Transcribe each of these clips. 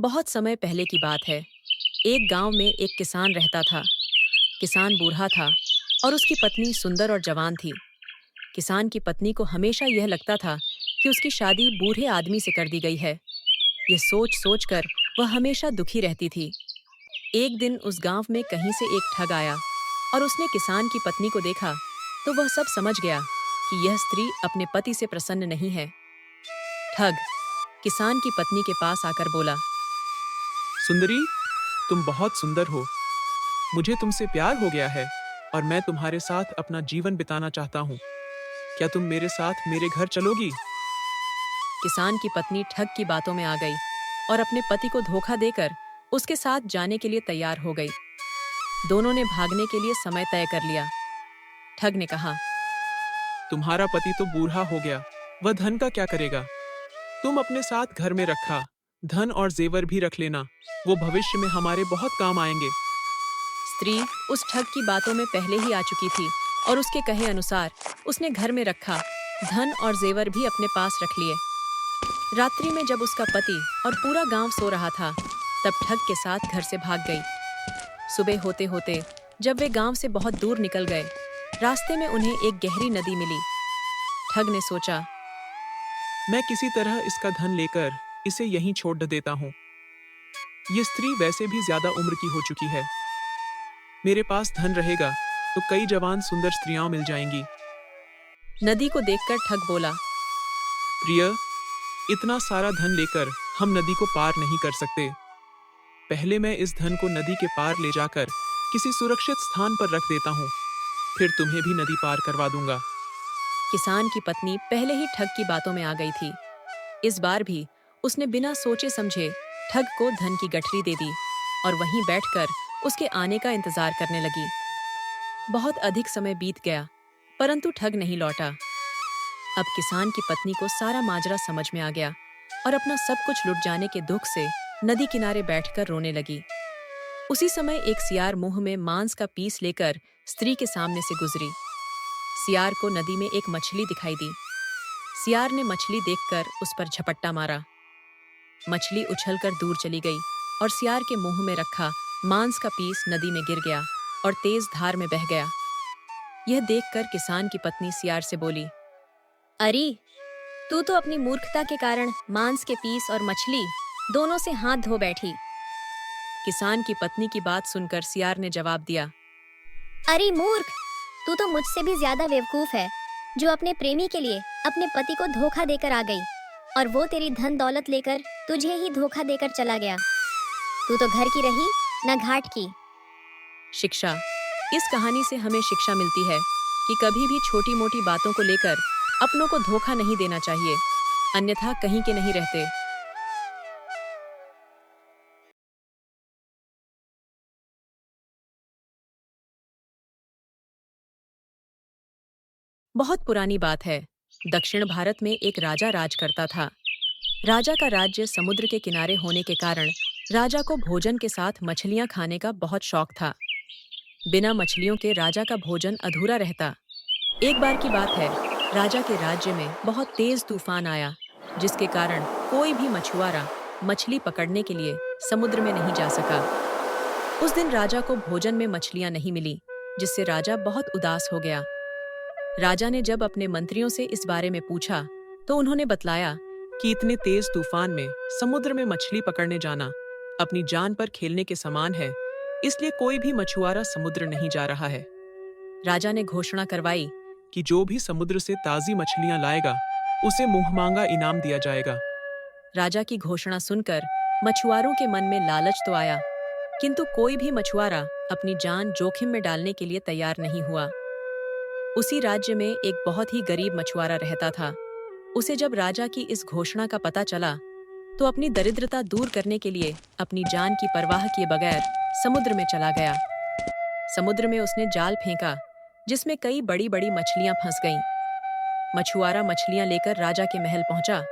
बहुत समय पहले की बात है। एक गांव में एक किसान रहता था। किसान बूढ़ा था और उसकी पत्नी सुंदर और जवान थी। किसान की पत्नी को हमेशा यह लगता था कि उसकी शादी बूढ़े आदमी से कर दी गई है। यह सोच सोच कर वह हमेशा दुखी रहती थी। एक दिन उस गांव में कहीं से एक ठग आया और उसने किसान की पत्नी को देखा तो वह सब समझ गया कि यह स्त्री अपने पति से प्रसन्न नहीं है। ठग किसान की पत्नी के पास आकर बोला, सुंदरी, तुम बहुत सुंदर हो। मुझे तुमसे प्यार हो गया है और मैं तुम्हारे साथ अपना जीवन बिताना चाहता हूँ। क्या तुम मेरे साथ मेरे घर चलोगी? किसान की पत्नी ठग की बातों में आ गई और अपने पति को धोखा देकर उसके साथ जाने के लिए तैयार हो गई। दोनों ने भागने के लिए समय तय कर लिया। ठग ने कहा, तुम्हारा पति तो बूढ़ा हो गया, वह धन का क्या करेगा? तुम अपने साथ घर में रखा धन और जेवर भी रख लेना, वो भविष्य में हमारे बहुत काम आएंगे। स्त्री उस ठग की बातों में पहले ही आ चुकी थी और उसके कहे अनुसार उसने घर में रखा धन और जेवर भी अपने पास रख लिए। रात्रि में जब उसका पति और पूरा गांव सो रहा था, तब ठग के साथ घर से भाग गई। सुबह होते होते जब वे गांव से बहुत दूर निकल गए, रास्ते में उन्हें एक गहरी नदी मिली। ठग ने सोचा, मैं किसी तरह इसका धन लेकर इसे यहीं छोड़ देता हूँ। ये स्त्री वैसे भी ज्यादा उम्र की हो चुकी है। मेरे पास धन रहेगा तो कई जवान सुंदर स्त्रियां मिल जाएंगी। नदी को देखकर ठग बोला, प्रिय, इतना सारा धन लेकर हम नदी को पार नहीं कर सकते। पहले मैं इस धन को नदी के पार ले जाकर किसी सुरक्षित स्थान पर रख देता हूँ, फिर तुम्हें भी नदी पार करवा दूंगा। किसान की पत्नी पहले ही ठग की बातों में आ गई थी। इस बार भी उसने बिना सोचे समझे ठग को धन की गठरी दे दी और वहीं बैठकर उसके आने का इंतजार करने लगी। बहुत अधिक समय बीत गया, परंतु ठग नहीं लौटा। अब किसान की पत्नी को सारा माजरा समझ में आ गया और अपना सब कुछ लुट जाने के दुख से नदी किनारे बैठकर रोने लगी। उसी समय एक सियार मुंह में मांस का पीस लेकर स्त्री के सामने से गुजरी। सियार को नदी में एक मछली दिखाई दी। सियार ने मछली देखकर उस पर झपट्टा मारा। मछली उछलकर दूर चली गई और सियार के मुंह में रखा मांस का पीस नदी में गिर गया और तेज धार में बह गया। यह देखकर किसान की पत्नी सियार से बोली, अरे, तू तो अपनी मूर्खता के कारण मांस के पीस और मछली दोनों से हाथ धो बैठी। किसान की पत्नी की बात सुनकर सियार ने जवाब दिया, अरे मूर्ख, तू तो मुझसे भी ज्यादा बेवकूफ है, जो अपने प्रेमी के लिए अपने पति को धोखा देकर आ गई और वो तेरी धन दौलत लेकर तुझे ही धोखा देकर चला गया। तू तो घर की रही, न घाट की। शिक्षा। इस कहानी से हमें शिक्षा मिलती है कि कभी भी छोटी मोटी बातों को लेकर अपनों को धोखा नहीं देना चाहिए, अन्यथा कहीं के नहीं रहते। बहुत पुरानी बात है। दक्षिण भारत में एक राजा राज करता था। राजा का राज्य समुद्र के किनारे होने के कारण राजा को भोजन के साथ मछलियां खाने का बहुत शौक था। बिना मछलियों के राजा का भोजन अधूरा रहता। एक बार की बात है, राजा के राज्य में बहुत तेज तूफान आया, जिसके कारण कोई भी मछुआरा मछली पकड़ने के लिए समुद्र में नहीं जा सका। उस दिन राजा को भोजन में मछलियां नहीं मिली, जिससे राजा बहुत उदास हो गया। राजा ने जब अपने मंत्रियों से इस बारे में पूछा, तो उन्होंने बतलाया कि इतने तेज तूफान में समुद्र में मछली पकड़ने जाना अपनी जान पर खेलने के समान है, इसलिए कोई भी मछुआरा समुद्र नहीं जा रहा है। राजा ने घोषणा करवाई कि जो भी समुद्र से ताजी मछलियां लाएगा, उसे मुंहमांगा इनाम दिया जाएगा। राजा की घोषणा सुनकर मछुआरों के मन में लालच तो आया, किंतु कोई भी मछुआरा अपनी जान जोखिम में डालने के लिए तैयार नहीं हुआ। उसी राज्य में एक बहुत ही गरीब मछुआरा रहता था। उसे जब राजा की इस घोषणा का पता चला, तो अपनी दरिद्रता दूर करने के लिए अपनी जान की परवाह किए बगैर समुद्र में चला गया। समुद्र में उसने जाल फेंका, जिसमें कई बड़ी बड़ी मछलियां फंस गईं। मछुआरा मछलियां लेकर राजा के महल पहुंचा,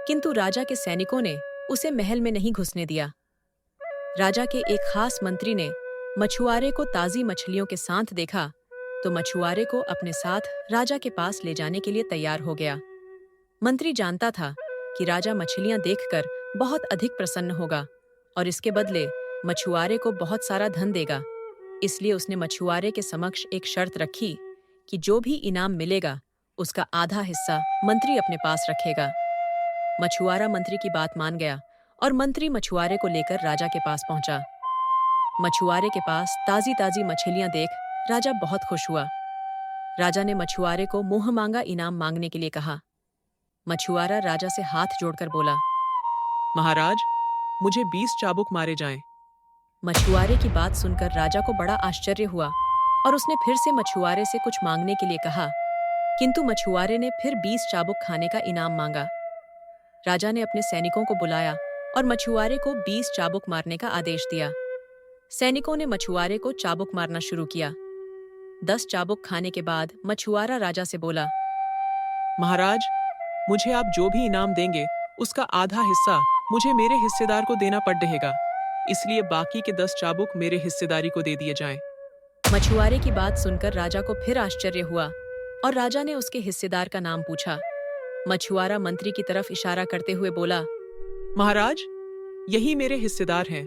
किंतु राजा के सैनिकों ने उसे महल में नहीं घुसने दिया। राजा के एक खास मंत्री ने मछुआरे को ताजी मछलियों के साथ देखा, तो मछुआरे को अपने साथ राजा के पास ले जाने के लिए तैयार हो गया। मंत्री जानता था कि राजा मछलियां देखकर बहुत अधिक प्रसन्न होगा और इसके बदले मछुआरे को बहुत सारा धन देगा। इसलिए उसने मछुआरे के समक्ष एक शर्त रखी कि जो भी इनाम मिलेगा उसका आधा हिस्सा मंत्री अपने पास रखेगा। मछुआरा मंत्री की बात मान गया और मंत्री मछुआरे को लेकर राजा के पास पहुंचा। मछुआरे के पास ताजी ताजी मछलियां देख राजा बहुत खुश हुआ। राजा ने मछुआरे को मुंह मांगा इनाम मांगने के लिए कहा। मछुआरा राजा से हाथ जोड़कर बोला, महाराज, मुझे 20 चाबुक मारे जाएं। मछुआरे की बात सुनकर राजा को बड़ा आश्चर्य हुआ और उसने फिर से मछुआरे से कुछ मांगने के लिए कहा, किंतु मछुआरे ने फिर 20 चाबुक खाने का इनाम मांगा। राजा ने अपने सैनिकों को बुलाया और मछुआरे को 20 चाबुक मारने का आदेश दिया। सैनिकों ने मछुआरे को चाबुक मारना शुरू किया। 10 चाबुक खाने के बाद मछुआरा राजा से बोला, महाराज, मुझे आप जो भी इनाम देंगे उसका आधा हिस्सा मुझे मेरे हिस्सेदार को देना पड़ रहेगा, इसलिए बाकी के 10 चाबुक मेरे हिस्सेदारी को दे दिए जाएं। मछुआरे की बात सुनकर राजा को फिर आश्चर्य हुआ और राजा ने उसके हिस्सेदार का नाम पूछा। मछुआरा मंत्री की तरफ इशारा करते हुए बोला, महाराज, यही मेरे हिस्सेदार हैं।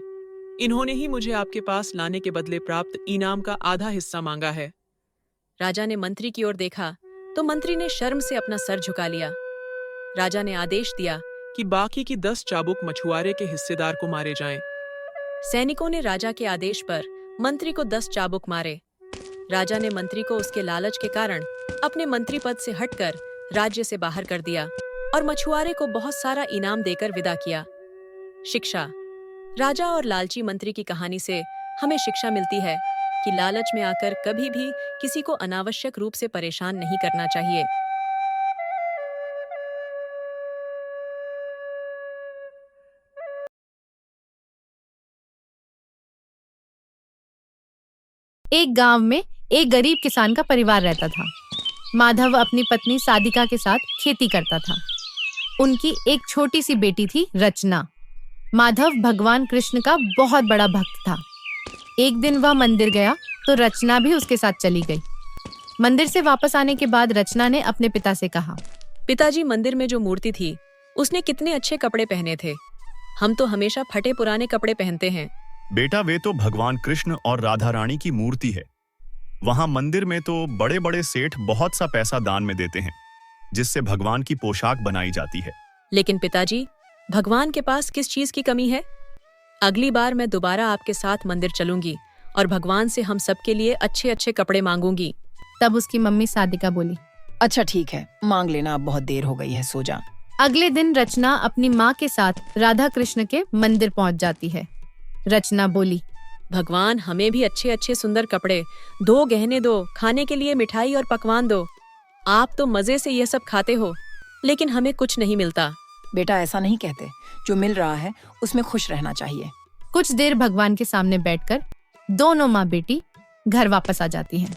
इन्होंने ही मुझे आपके पास लाने के बदले प्राप्त इनाम का आधा हिस्सा मांगा है। राजा ने मंत्री की ओर देखा तो मंत्री ने शर्म से अपना सर झुका लिया। राजा ने आदेश दिया कि बाकी की 10 चाबुक मछुआरे के हिस्सेदार को मारे जाएं। सैनिकों ने राजा के आदेश पर मंत्री को 10 चाबुक मारे। राजा ने मंत्री को उसके लालच के कारण अपने मंत्री पद से हटकर राज्य से बाहर कर दिया और मछुआरे को बहुत सारा इनाम देकर विदा किया। शिक्षा। राजा और लालची मंत्री की कहानी से हमें शिक्षा मिलती है कि लालच में आकर कभी भी किसी को अनावश्यक रूप से परेशान नहीं करना चाहिए। एक गांव में एक गरीब किसान का परिवार रहता था। माधव अपनी पत्नी सादिका के साथ खेती करता था। उनकी एक छोटी सी बेटी थी, रचना। माधव भगवान कृष्ण का बहुत बड़ा भक्त था। एक दिन वह मंदिर गया तो रचना भी उसके साथ चली गई। मंदिर से वापस आने के बाद रचना ने अपने पिता से कहा, पिताजी, मंदिर में जो मूर्ति थी उसने कितने अच्छे कपड़े पहने थे। हम तो हमेशा फटे पुराने कपड़े पहनते हैं। बेटा, वे तो भगवान कृष्ण और राधा रानी की मूर्ति है। वहां मंदिर में तो बड़े बड़े सेठ बहुत सा पैसा दान में देते हैं, जिससे भगवान की पोशाक बनाई जाती है। लेकिन पिताजी, भगवान के पास किस चीज की कमी है? अगली बार मैं दोबारा आपके साथ मंदिर चलूंगी और भगवान से हम सबके लिए अच्छे अच्छे कपड़े मांगूंगी। तब उसकी मम्मी सादिका बोली, अच्छा ठीक है, मांग लेना, अब बहुत देर हो गई है, सो जा। अगले दिन रचना अपनी माँ के साथ राधा कृष्ण के मंदिर पहुंच जाती है। रचना बोली, भगवान, हमें भी अच्छे अच्छे सुंदर कपड़े दो, गहने दो, खाने के लिए मिठाई और पकवान दो। आप तो मजे से यह सब खाते हो, लेकिन हमें कुछ नहीं मिलता। बेटा, ऐसा नहीं कहते, जो मिल रहा है उसमें खुश रहना चाहिए। कुछ देर भगवान के सामने बैठकर दोनों माँ बेटी घर वापस आ जाती हैं।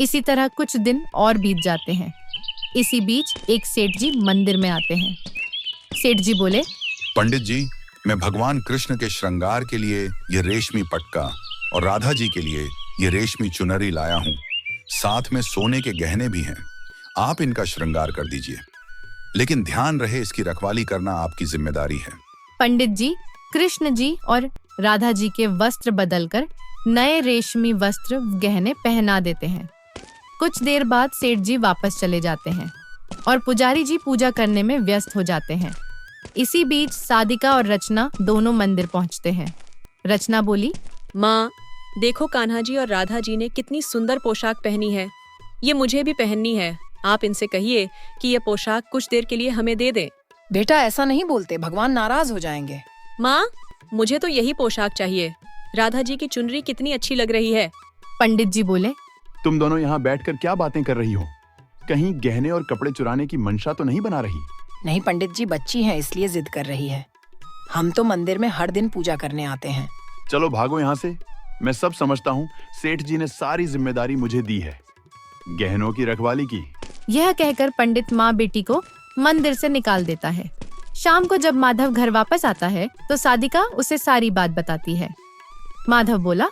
इसी तरह कुछ दिन और बीत जाते हैं। इसी बीच एक सेठ जी मंदिर में आते हैं। सेठ जी बोले, पंडित जी, मैं भगवान कृष्ण के श्रृंगार के लिए ये रेशमी पटका और राधा जी के लिए ये रेशमी चुनरी लाया हूँ। साथ में सोने के गहने भी हैं। आप इनका श्रृंगार कर दीजिए, लेकिन ध्यान रहे इसकी रखवाली करना आपकी जिम्मेदारी है। पंडित जी कृष्ण जी और राधा जी के वस्त्र बदलकर नए रेशमी वस्त्र गहने पहना देते हैं। कुछ देर बाद सेठ जी वापस चले जाते हैं और पुजारी जी पूजा करने में व्यस्त हो जाते हैं। इसी बीच सादिका और रचना दोनों मंदिर पहुंचते हैं। रचना बोली, माँ, देखो कान्हा जी और राधा जी ने कितनी सुंदर पोशाक पहनी है। ये मुझे भी पहननी है। आप इनसे कहिए कि ये पोशाक कुछ देर के लिए हमें दे दे। बेटा, ऐसा नहीं बोलते, भगवान नाराज हो जाएंगे। माँ, मुझे तो यही पोशाक चाहिए। राधा जी की चुनरी कितनी अच्छी लग रही है। पंडित जी बोले, तुम दोनों यहाँ बैठकर क्या बातें कर रही हो? कहीं गहने और कपड़े चुराने की मंशा तो नहीं बना रही? नहीं पंडित जी, बच्ची है इसलिए जिद कर रही है। हम तो मंदिर में हर दिन पूजा करने आते हैं। चलो भागो यहाँ से। मैं सब समझता हूँ। सेठ जी ने सारी जिम्मेदारी मुझे दी है, गहनों की रखवाली की। यह कहकर पंडित माँ बेटी को मंदिर से निकाल देता है। शाम को जब माधव घर वापस आता है तो सादिका उसे सारी बात बताती है। माधव बोला,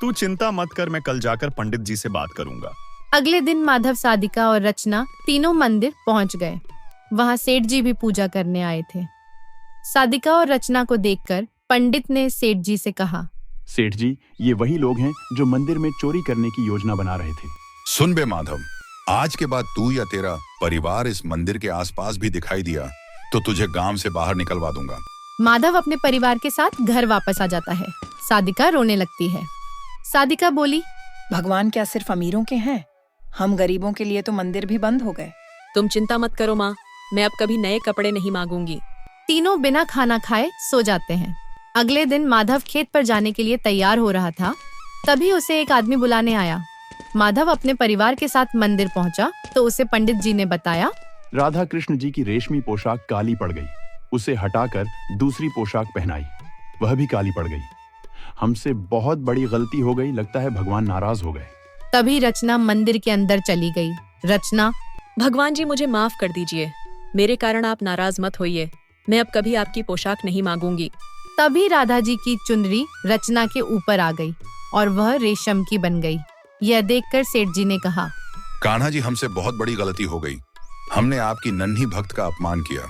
तू चिंता मत कर, मैं कल जाकर पंडित जी से बात करूंगा। अगले दिन माधव, सादिका और रचना तीनों मंदिर पहुंच गए। वहां सेठ जी भी पूजा करने आए थे। सादिका और रचना को देखकर पंडित ने सेठ जी से कहा। सेठ जी, ये वही लोग हैं जो मंदिर में चोरी करने की योजना बना रहे थे। सुन बे माधव, आज के बाद तू या तेरा परिवार इस मंदिर के आसपास भी दिखाई दिया तो तुझे गांव से बाहर निकलवा दूंगा। माधव अपने परिवार के साथ घर वापस आ जाता है। सादिका रोने लगती है। सादिका बोली, भगवान क्या सिर्फ अमीरों के हैं? हम गरीबों के लिए तो मंदिर भी बंद हो गए। तुम चिंता मत करो माँ, मैं अब कभी नए कपड़े नहीं मांगूंगी। तीनों बिना खाना खाए सो जाते हैं। अगले दिन माधव खेत पर जाने के लिए तैयार हो रहा था, तभी उसे एक आदमी बुलाने आया। माधव अपने परिवार के साथ मंदिर पहुंचा तो उसे पंडित जी ने बताया, राधा कृष्ण जी की रेशमी पोशाक काली पड़ गई। उसे हटाकर दूसरी पोशाक पहनाई, वह भी काली पड़ गई। हमसे बहुत बड़ी गलती हो गई, लगता है भगवान नाराज हो गए। तभी रचना मंदिर के अंदर चली गई। रचना, भगवान जी मुझे माफ कर दीजिए, मेरे कारण आप नाराज मत होइए, मैं अब कभी आपकी पोशाक नहीं मांगूंगी। तभी राधा जी की चुनरी रचना के ऊपर आ गई और वह रेशम की बन गई। यह देखकर सेठ जी ने कहा, कान्हा जी, हमसे बहुत बड़ी गलती हो गई, हमने आपकी नन्ही भक्त का अपमान किया।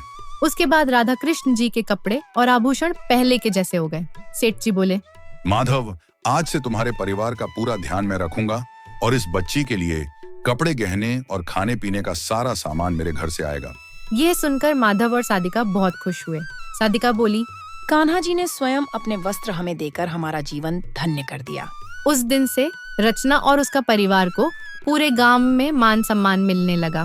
उसके बाद राधा कृष्ण जी के कपड़े और आभूषण पहले के जैसे हो गए। सेठ जी बोले, माधव, आज से तुम्हारे परिवार का पूरा ध्यान मैं रखूंगा और इस बच्ची के लिए कपड़े, गहने और खाने पीने का सारा सामान मेरे घर से आएगा। यह सुनकर माधव और सादिका बहुत खुश हुए। सादिका बोली, कान्हा जी ने स्वयं अपने वस्त्र हमें देकर हमारा जीवन धन्य कर दिया। उस दिन से रचना और उसका परिवार को पूरे गांव में मान सम्मान मिलने लगा।